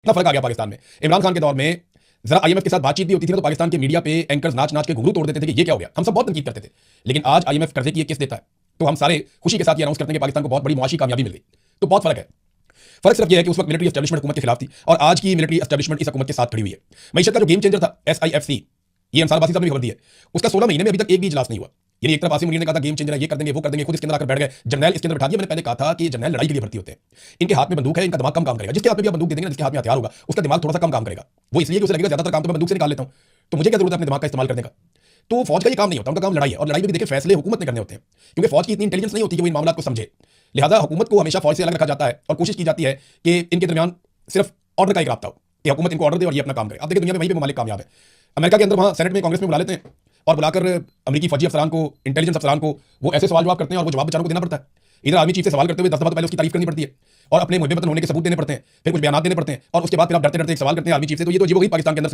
इतना फर्क आ गया पाकिस्तान में। इमरान खान के दौर में जरा आईएमएफ के साथ बातचीत भी होती थी ना, तो पाकिस्तान के मीडिया पे एंकर्स नाच नाच के घुंघरू तोड़ देते थे कि ये क्या हो गया, हम सब बहुत तनकीद करते थे। लेकिन आज आईएमएफ कर्जे की एक किस्त देता है तो हम सारे खुशी के साथ ये अनाउंस करते हैं कि पाकिस्तान को बहुत बड़ी मुआशी कामयाबी मिल गई। तो बहुत फर्क है। फर्क सिर्फ यह है कि उस वक्त मिलिट्री एस्टैब्लिशमेंट हुकूमत के खिलाफ थी और आज की मिलिट्री एस्टैब्लिशमेंट इस हुकूमत के साथ खड़ी हुई है। मईशत का जो गेम चेंजर था SIFC, ये अंसार बासी साहब ने खबर दी है, उसका 16 महीने में अभी तक एक भी इजलास नहीं हुआ। यानी एक तरफ आसिम मुनीर ने कहा था गेम चेंजर है, ये कर देंगे वो कर देंगे, खुद इसके अंदर आकर बैठ गए, जर्नैल इसके अंदर बैठा दिया। मैंने पहले कहा था कि जर्नैल लड़ाई के लिए भर्ती होते हैं, इनके हाथ में बंदूक है, इनका दिमाग कम काम करेगा। जिसके हाथ में भी आप बंदूक दे देंगे, जिसके हाथ में हथियार होगा, उसका दिमाग थोड़ा सा कम काम करेगा। वो इसलिए कि उसे लगेगा ज्यादातर काम तो मैं बंदूक से निकाल लेता हूं, तो मुझे क्या जरूरत है अपने दिमाग का इस्तेमाल करने का। तो फौज का ये काम नहीं होता, उनका काम लड़ाई है। और लड़ाई में भी देखिए फैसले हुकूमत ने करने होते हैं, क्योंकि फौज की इतनी इंटेलिजेंस नहीं होती कि वो इन मामलों को समझे। लिहाजा हुकूमत को हमेशा फौज से अलग रखा जाता है और कोशिश की जाती है कि इनके दरमियान सिर्फ ऑर्डर का एक राब्ता हो कि हुकूमत इनको ऑर्डर दे और ये अपना काम करे। अब देखिए दुनिया में वहीं पे ममालिक कामयाब है। अमेरिका के अंदर वहाँ सेनेट में, कांग्रेस में बुला लेते हैं और बुलाकर अमेरिकी फौजी अफसरान को, इंटेलिजेंस अफसरान को वो ऐसे सवाल जवाब करते हैं और वो जवाब बेचारों को देना पड़ता है। इधर आर्मी चीफ से सवाल करते हुए 10 दफा तो पहले उसकी तारीफ करनी पड़ती है और अपने मुद्दे वतन होने के सबूत देने पड़ते हैं, फिर कुछ बयान देने पड़ते हैं और उसके बाद फिर आप डरते डरते एक सवाल करते हैं आर्मी चीफ से। तो ये तो जी वही पाकिस्तान के अंदर